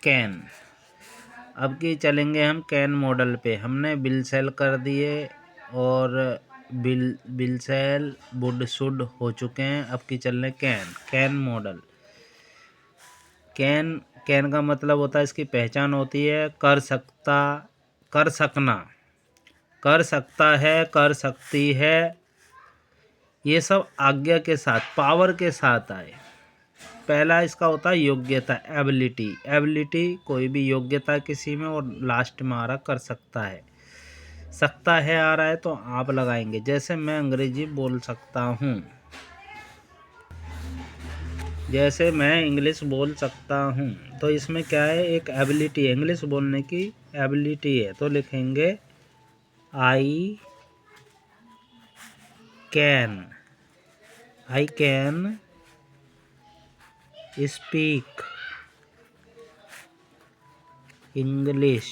Can. अब की चलेंगे हम कैन मॉडल पे। हमने विल शैल कर दिए और विल शैल वुड शुड हो चुके हैं। अब की चल रहे कैन मॉडल। कैन का मतलब होता है, इसकी पहचान होती है कर सकता, कर सकना, कर सकता है, कर सकती है। ये सब आज्ञा के साथ, पावर के साथ आए। पहला इसका होता है योग्यता, एबिलिटी। एबिलिटी कोई भी योग्यता किसी में, और लास्ट में आ रहा कर सकता है। सकता है आ रहा है तो आप लगाएंगे। जैसे मैं अंग्रेजी बोल सकता हूँ, जैसे मैं इंग्लिश बोल सकता हूँ, तो इसमें क्या है, एक एबिलिटी है, इंग्लिश बोलने की एबिलिटी है। तो लिखेंगे आई कैन स्पीक इंग्लिश।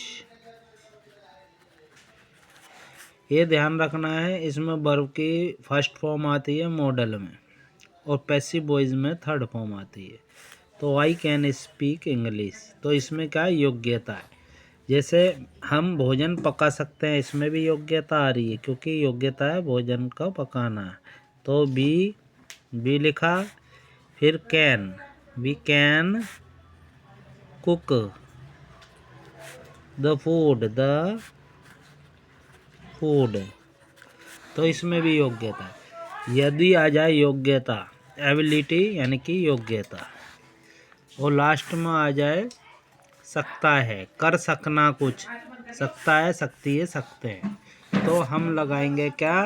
ये ध्यान रखना है, इसमें वर्ब की फर्स्ट फॉर्म आती है मॉडल में, और पैसिव वॉइस में थर्ड फॉर्म आती है। तो आई कैन स्पीक इंग्लिश, तो इसमें क्या योग्यता है। जैसे हम भोजन पका सकते हैं, इसमें भी योग्यता आ रही है, क्योंकि योग्यता है भोजन का पकाना। तो बी लिखा, फिर can, we can cook the food. तो इसमें भी योग्यता है। यदि आ जाए योग्यता, एबिलिटी यानी कि योग्यता, और लास्ट में आ जाए सकता है, कर सकना कुछ, सकता है, सकती है, सकते हैं, तो हम लगाएंगे क्या,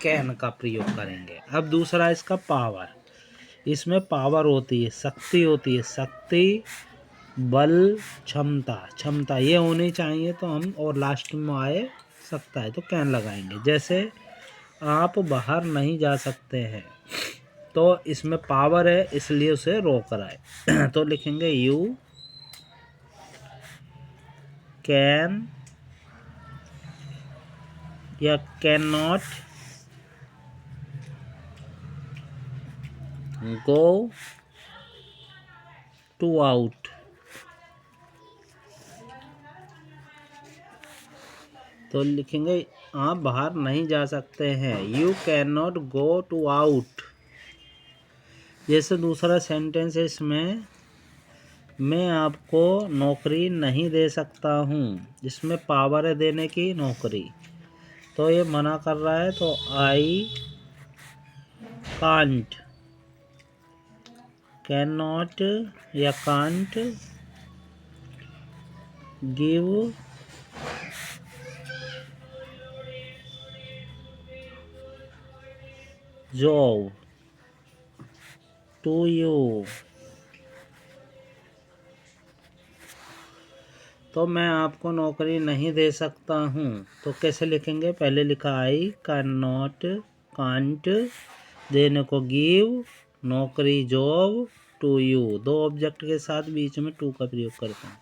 कैन का प्रयोग करेंगे। अब दूसरा इसका पावर। इसमें पावर होती है, शक्ति होती है, शक्ति, बल, क्षमता ये होनी चाहिए। तो हम, और लास्ट में आए सकता है, तो कैन लगाएंगे। जैसे आप बाहर नहीं जा सकते हैं, तो इसमें पावर है, इसलिए उसे रोक रहा है। तो लिखेंगे यू कैन या can not go to out. तो लिखेंगे आप बाहर नहीं जा सकते हैं, you can not go to out. जैसे दूसरा सेंटेंस है, इसमें मैं आपको नौकरी नहीं दे सकता हूँ, जिसमें पावर है देने की, नौकरी। तो ये मना कर रहा है, तो आई कांट, कैन नॉट या can't give job to you. तो मैं आपको नौकरी नहीं दे सकता हूँ, तो कैसे लिखेंगे, पहले लिखा आई कैन नॉट, कांट, देने को गिव, नौकरी जॉब टू यू, दो ऑब्जेक्ट के साथ बीच में टू का प्रयोग करते हैं।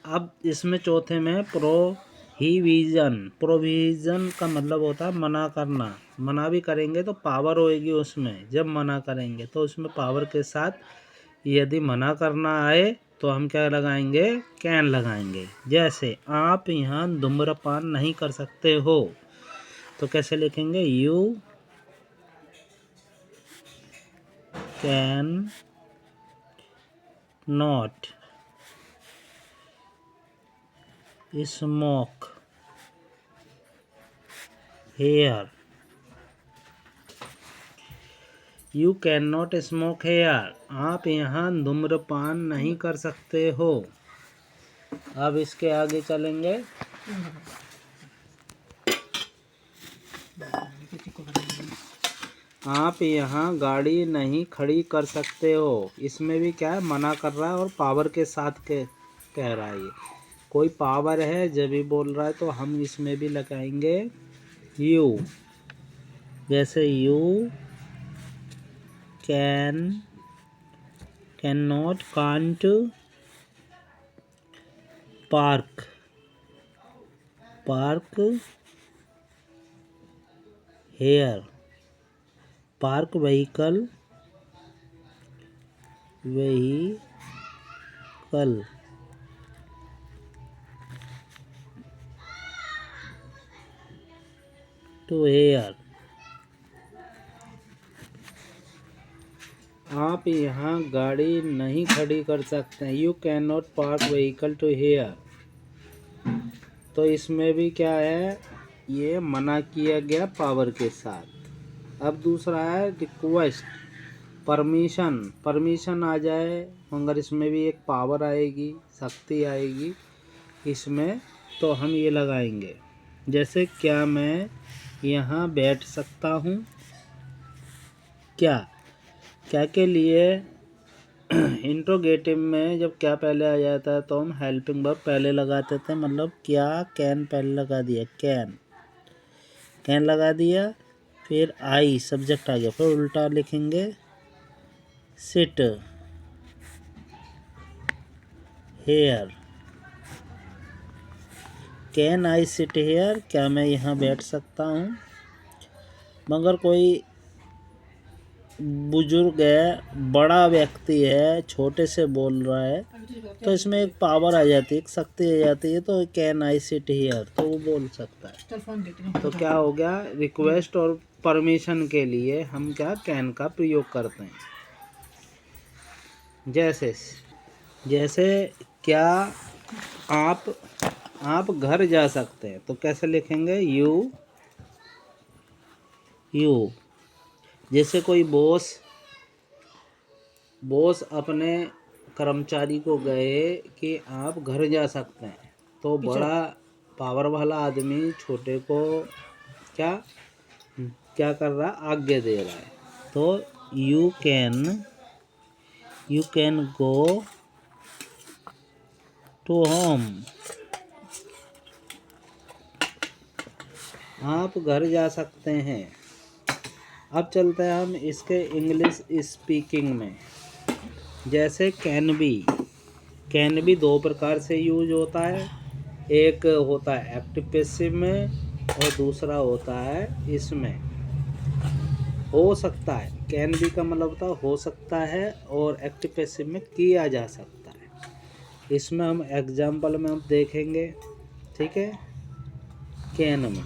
अब इसमें चौथे में प्रोहिबिजन। प्रोविजन का मतलब होता है मना करना। मना भी करेंगे तो पावर होएगी उसमें, जब मना करेंगे तो उसमें पावर के साथ यदि मना करना आए तो हम क्या लगाएंगे, कैन लगाएंगे। जैसे आप यहाँ धूम्रपान नहीं कर सकते हो, तो कैसे लिखेंगे, you can not smoke here. You can not smoke here, आप यहाँ धूम्रपान नहीं कर सकते हो। अब इसके आगे चलेंगे। आप यहाँ गाड़ी नहीं खड़ी कर सकते हो, इसमें भी क्या है, मना कर रहा है और पावर के साथ कह रहा है। ये कोई पावर है जब भी बोल रहा है, तो हम इसमें भी लगाएंगे यू। जैसे you can not, can't park here. Park vehicle कल। टू हेयर, आप यहाँ गाड़ी नहीं खड़ी कर सकते हैं। You can not park vehicle to here. तो इसमें भी क्या है, ये मना किया गया पावर के साथ। अब दूसरा है रिक्वेस्ट, परमिशन। परमिशन आ जाए मगर इसमें भी एक पावर आएगी, शक्ति आएगी इसमें, तो हम ये लगाएंगे। जैसे क्या मैं यहाँ बैठ सकता हूँ। क्या क्या के लिए इंट्रोगेटिव में जब क्या पहले आ जाता है तो हम हेल्पिंग वर्ब पहले लगाते थे, मतलब क्या कैन पहले लगा दिया, कैन लगा दिया, फिर आई सब्जेक्ट आ गया, फिर उल्टा लिखेंगे sit here. Can I sit here, क्या मैं यहाँ बैठ सकता हूँ। मगर कोई बुजुर्ग है, बड़ा व्यक्ति है, छोटे से बोल रहा है, तो इसमें एक पावर आ जाती है, एक शक्ति आ जाती है, तो कैन आई सिट हियर, तो वो बोल सकता है। तो क्या हो गया, रिक्वेस्ट और परमिशन के लिए हम क्या कैन का प्रयोग करते हैं। जैसे क्या आप घर जा सकते हैं, तो कैसे लिखेंगे, यू। जैसे कोई बॉस अपने कर्मचारी को गए कि आप घर जा सकते हैं, तो बड़ा पावर वाला आदमी छोटे को क्या कर रहा है, आज्ञा दे रहा है। तो you can go to home, आप घर जा सकते हैं। अब चलते हैं हम इसके इंग्लिश स्पीकिंग में। जैसे कैन बी दो प्रकार से यूज होता है, एक होता है एक्टिव पैसिव में और दूसरा होता है इसमें हो सकता है। कैन बी का मतलब होता है हो सकता है, और एक्टिव पैसिव में किया जा सकता है। इसमें हम एग्जाम्पल में हम देखेंगे, ठीक है। कैन में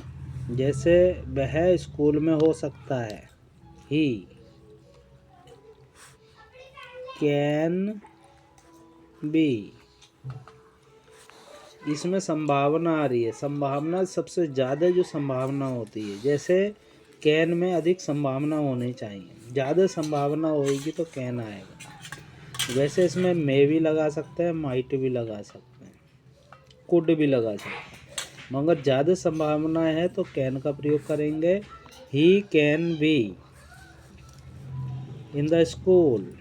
जैसे वह स्कूल में हो सकता है, ही कैन बी। इसमें संभावना आ रही है, संभावना सबसे ज़्यादा जो संभावना होती है, जैसे कैन में अधिक संभावना होनी चाहिए, ज़्यादा संभावना होगी तो कैन आएगा। वैसे इसमें मे भी लगा सकते हैं, माइट भी लगा सकते हैं, कुड भी लगा सकते हैं, मगर ज़्यादा संभावना है तो कैन का प्रयोग करेंगे। He can be in the school,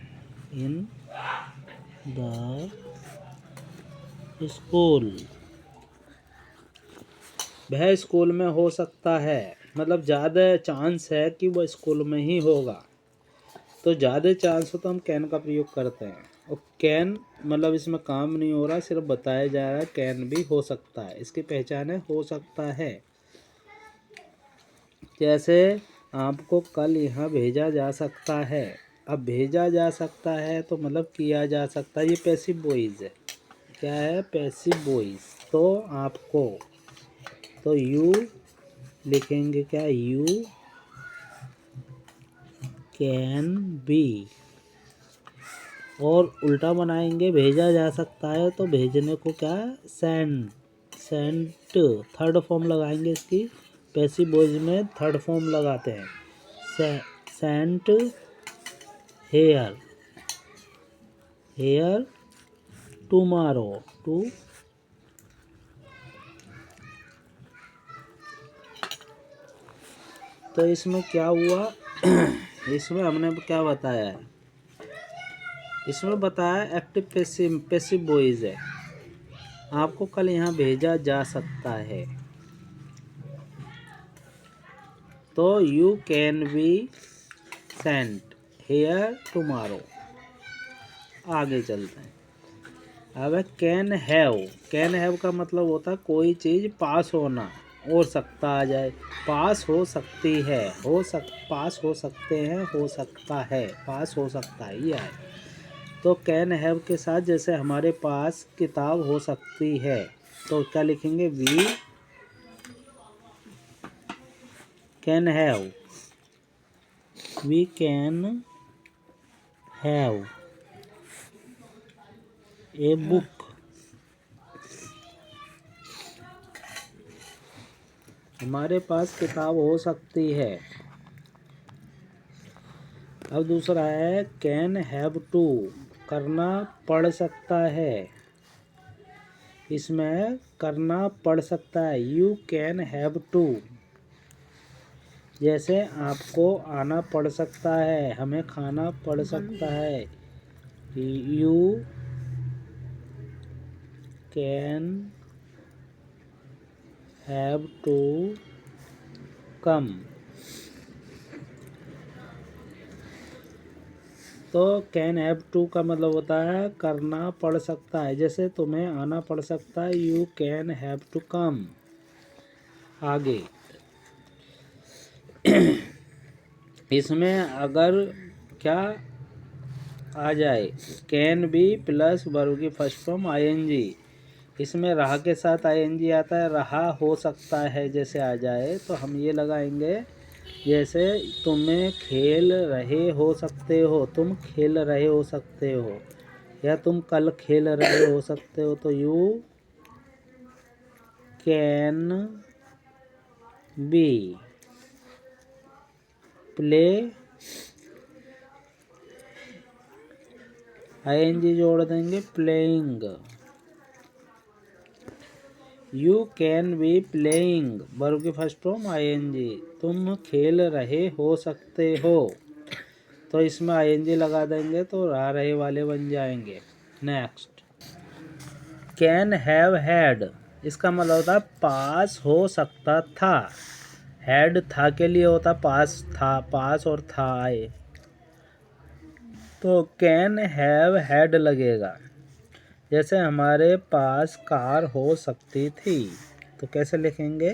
वह स्कूल में हो सकता है, मतलब ज़्यादा चांस है कि वह स्कूल में ही होगा, तो ज़्यादा चांस हो तो हम कैन का प्रयोग करते हैं। और कैन मतलब इसमें काम नहीं हो रहा, सिर्फ बताया जा रहा है कैन भी हो सकता है, इसकी पहचान है हो सकता है। जैसे आपको कल यहाँ भेजा जा सकता है, अब भेजा जा सकता है तो मतलब किया जा सकता है, ये पैसिव वॉइस है। क्या है, पैसिव वॉइस। तो आपको तो यू लिखेंगे क्या, यू कैन बी, और उल्टा बनाएंगे भेजा जा सकता है तो भेजने को क्या, सेंट थर्ड फॉर्म लगाएंगे इसकी, पैसिव वॉइस में थर्ड फॉर्म लगाते हैं, सेंट हेयर टुमारो, तो इसमें क्या हुआ इसमें हमने क्या बताया है, इसमें बताया एक्टिव पैसिव वॉइस है। आपको कल यहाँ भेजा जा सकता है, तो you can be sent here tomorrow. आगे चलते हैं। अब कैन हैव का मतलब होता है कोई चीज़ पास होना, हो सकता आ जाए, पास हो सकती है, पास हो सकते हैं, हो सकता है, पास हो सकता है, ये है। तो कैन हैव के साथ जैसे हमारे पास किताब हो सकती है तो क्या लिखेंगे, we can have, we can have a book. हमारे पास किताब हो सकती है। अब दूसरा है कैन हैव टू, करना पड़ सकता है। इसमें करना पड़ सकता है, यू कैन हैव टू। जैसे आपको आना पड़ सकता है, हमें खाना पड़ सकता है, you can have to come. तो कैन हैव टू का मतलब होता है करना पड़ सकता है। जैसे तुम्हें आना पड़ सकता है, you can have to come. आगे इसमें अगर क्या आ जाए, कैन बी प्लस वर्ब की फर्स्ट फॉर्म आईएनजी। इसमें रहा के साथ आईएनजी आता है, रहा हो सकता है जैसे आ जाए तो हम ये लगाएंगे, जैसे तुम्हें खेल रहे हो सकते हो, तुम खेल रहे हो सकते हो, या तुम कल खेल रहे हो सकते हो, तो you can be play, I N G जोड़ देंगे, playing. You can be playing, verb की फर्स्ट फॉर्म आईएनजी, तुम खेल रहे हो सकते हो, तो इसमें आईएनजी लगा देंगे तो रह रहे वाले बन जाएंगे। नेक्स्ट कैन हैव हैड, इसका मतलब होता है पास हो सकता था। हैड था के लिए होता पास, था, पास और था आए, तो कैन हैव हैड लगेगा। जैसे हमारे पास कार हो सकती थी, तो कैसे लिखेंगे,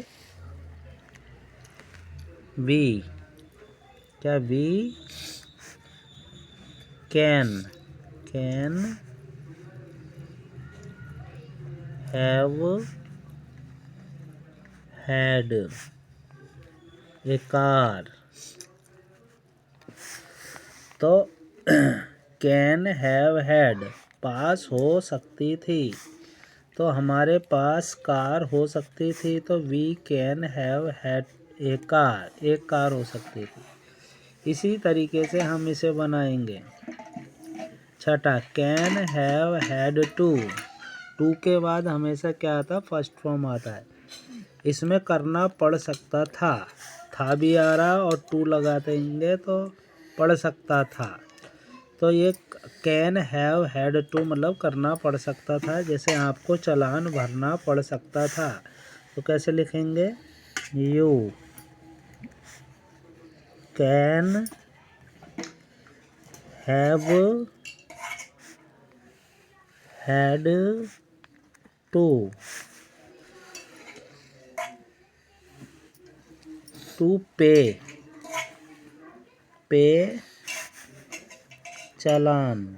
वी, क्या we can have had a car. तो कैन हैव हैड पास हो सकती थी, तो हमारे पास कार हो सकती थी, तो we can have had a car, एक कार हो सकती थी। इसी तरीके से हम इसे बनाएंगे। छठा can have had to, to के बाद हमेशा क्या आता है, फर्स्ट फॉर्म आता है। इसमें करना पड़ सकता था भी आ रहा और टू लगा देंगे तो पड़ सकता था। तो ये कैन हैव हैड टू मतलब करना पड़ सकता था। जैसे आपको चालान भरना पड़ सकता था, तो कैसे लिखेंगे, you can have had to pay challan.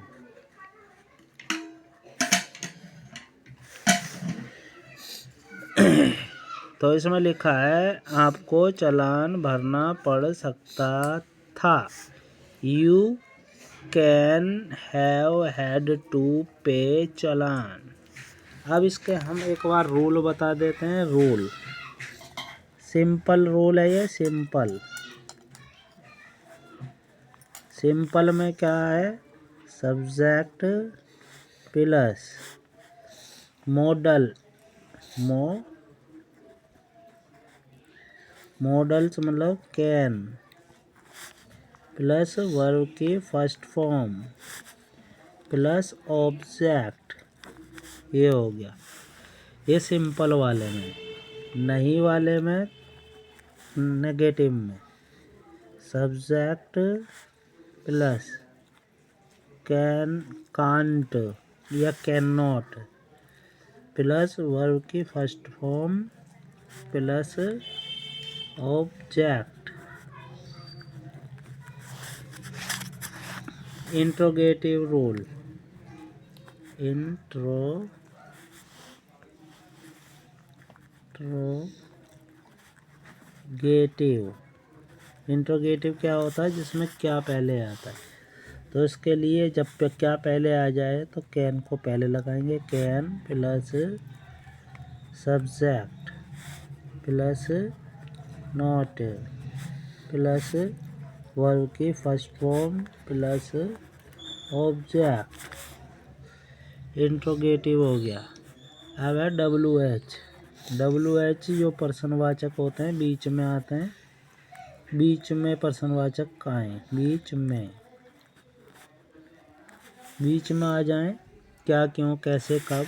तो इसमें लिखा है आपको चालान भरना पड़ सकता था, you can have had to pay challan. अब इसके हम एक बार रूल बता देते हैं। रूल सिंपल रूल है ये, सिंपल में क्या है, सब्जेक्ट प्लस मॉडल, मॉडल्स मतलब कैन प्लस वर्ब की फर्स्ट फॉर्म प्लस ऑब्जेक्ट, ये हो गया। ये सिंपल वाले में। नहीं वाले में, नेगेटिव में, सब्जेक्ट प्लस कैन, कांट या कैन नॉट प्लस वर्ब की first form plus object. Interrogative rule interrogative क्या होता है? जिसमें क्या पहले आता है। तो इसके लिए जब क्या पहले आ जाए तो कैन को पहले लगाएंगे। Can plus subject plus not plus verb की first form plus object. Interrogative हो गया। अब है WH जो पर्सनवाचक होते हैं बीच में आते हैं। बीच में पर्सनवाचक कहाँ हैं? बीच में आ जाएं। क्या, क्यों, कैसे, कब।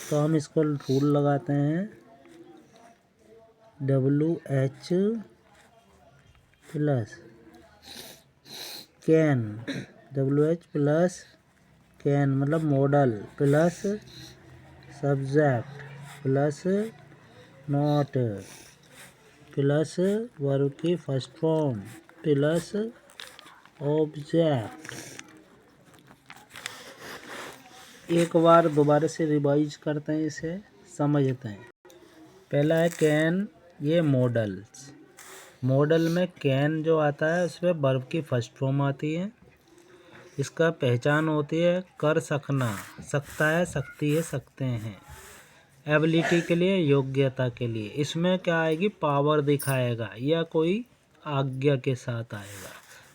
तो हम इसको रूल लगाते हैं WH प्लस कैन मतलब model plus subject plus not plus verb की फर्स्ट फॉर्म प्लस ऑब्जेक्ट। एक बार दोबारा से रिवाइज करते हैं, इसे समझते हैं। पहला है कैन, ये मॉडल में कैन जो आता है उसमें वर्ब की फर्स्ट फॉर्म आती है। इसका पहचान होती है कर सकना, सकता है, सकती है, सकते हैं। एबिलिटी के लिए, योग्यता के लिए। इसमें क्या आएगी? पावर दिखाएगा या कोई आज्ञा के साथ आएगा,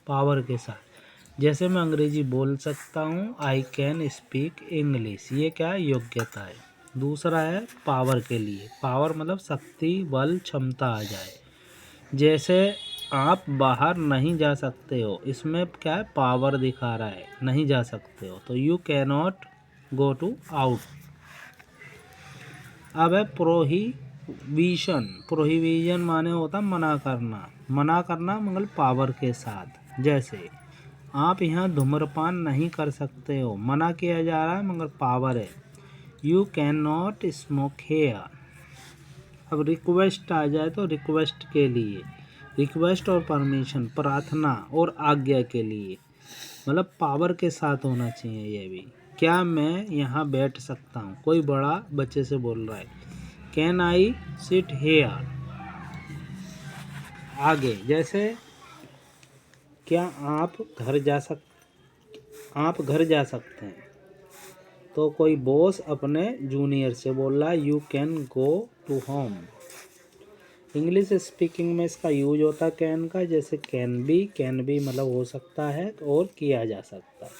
पावर के साथ। जैसे मैं अंग्रेजी बोल सकता हूँ, आई कैन स्पीक इंग्लिश, ये क्या योग्यता है। दूसरा है पावर के लिए, पावर मतलब शक्ति, बल, क्षमता आ जाए। जैसे आप बाहर नहीं जा सकते हो, इसमें क्या है? पावर दिखा रहा है, नहीं जा सकते हो, तो you cannot go to out. अब है प्रोहिबिशन माने होता मना करना मगर पावर के साथ। जैसे आप यहाँ धूम्रपान नहीं कर सकते हो, मना किया जा रहा है मगर पावर है, you can not smoke here. अब रिक्वेस्ट आ जाए तो रिक्वेस्ट के लिए, रिक्वेस्ट और परमिशन, प्रार्थना और आज्ञा के लिए, मतलब पावर के साथ होना चाहिए। ये भी, क्या मैं यहाँ बैठ सकता हूँ? कोई बड़ा बच्चे से बोल रहा है, कैन आई सिट हेयर। आगे जैसे क्या आप घर जा सकते हैं, तो कोई बॉस अपने जूनियर से बोल रहा है, you can go to home. English speaking में इसका यूज होता है कैन का। जैसे कैन बी मतलब हो सकता है और किया जा सकता है।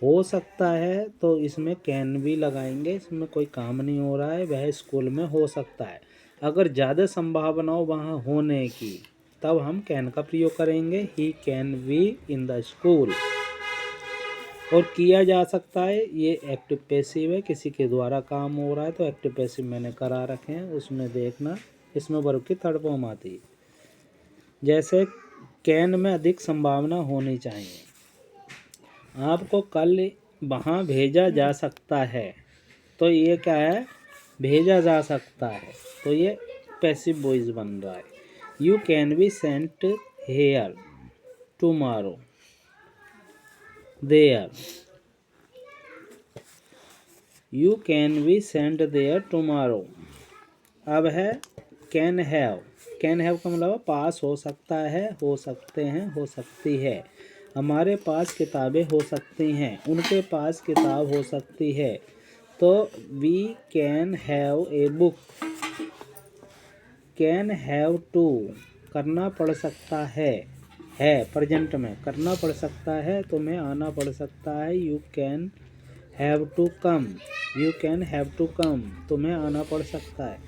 हो सकता है तो इसमें कैन बी लगाएंगे, इसमें कोई काम नहीं हो रहा है, वह स्कूल में हो सकता है। अगर ज़्यादा संभावना हो वहाँ होने की, तब हम कैन का प्रयोग करेंगे, he can be in the school. और किया जा सकता है, ये एक्टिव पैसिव है, किसी के द्वारा काम हो रहा है तो एक्टिव पैसिव मैंने करा रखे हैं, उसमें देखना। इसमें वर्ब की थर्ड फॉर्म आती है। जैसे कैन में अधिक संभावना होनी चाहिए, आपको कल वहाँ भेजा जा सकता है, तो ये क्या है? भेजा जा सकता है, तो ये पैसिव वॉइस बन रहा है। You can be sent here tomorrow there, you can be sent there tomorrow. अब है कैन हैव का मतलब पास हो सकता है, हो सकते हैं, हो सकती है। हमारे पास किताबें हो सकती हैं, उनके पास किताब हो सकती है, तो we can have a book. Can have to करना पड़ सकता है प्रेजेंट में करना पड़ सकता है, तुम्हें आना पड़ सकता है, you can have to come, तुम्हें आना पड़ सकता है।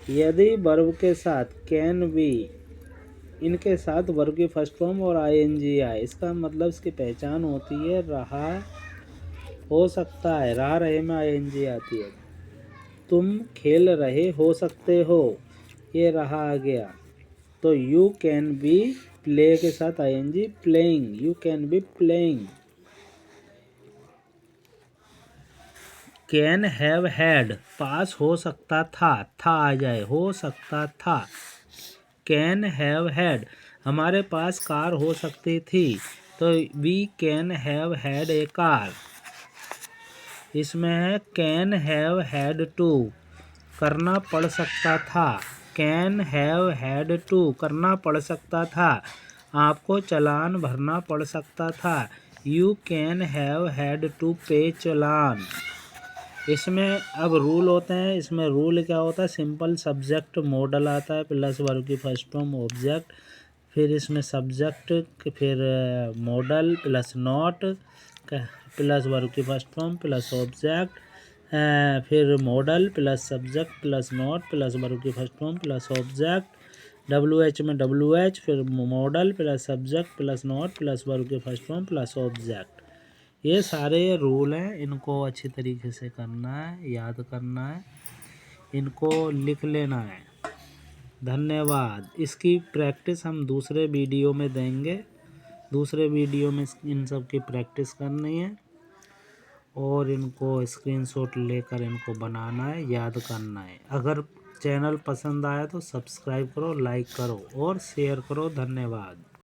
यदि वर्ब के साथ कैन बी, इनके साथ वर्ब की फर्स्ट फॉर्म और आईएनजी आए, इसका मतलब इसकी पहचान होती है रहा हो सकता है, रहा रहे में आईएनजी आती है। तुम खेल रहे हो सकते हो, ये रहा आ गया, तो यू कैन बी प्ले के साथ ING playing, you can be playing. Can have had पास हो सकता था आ जाए, हो सकता था। कैन हैव हैड हमारे पास कार हो सकती थी, तो we can have had a car. इसमें है कैन हैव हैड टू, करना पड़ सकता था। कैन हैव हैड टू, करना पड़ सकता था। आपको चालान भरना पड़ सकता था। You can have had to pay challan. इसमें अब रूल होते हैं। इसमें रूल क्या होता है, सिंपल सब्जेक्ट मॉडल आता है प्लस वर्ब की फर्स्ट फॉर्म ऑब्जेक्ट, फिर इसमें सब्जेक्ट, फिर modal plus not plus verb की फर्स्ट फॉर्म प्लस ऑब्जेक्ट, फिर modal plus subject plus not plus verb की first form plus object, WH में WH, फिर modal plus subject plus not plus verb की first form plus object. ये सारे rule हैं, इनको अच्छी तरीके से करना है, याद करना है, इनको लिख लेना है। धन्यवाद। इसकी प्रैक्टिस हम दूसरे वीडियो में देंगे। दूसरे वीडियो में इन सब की प्रैक्टिस करनी है और इनको स्क्रीनशॉट लेकर इनको बनाना है, याद करना है। अगर चैनल पसंद आया तो सब्सक्राइब करो, लाइक करो और शेयर करो। धन्यवाद।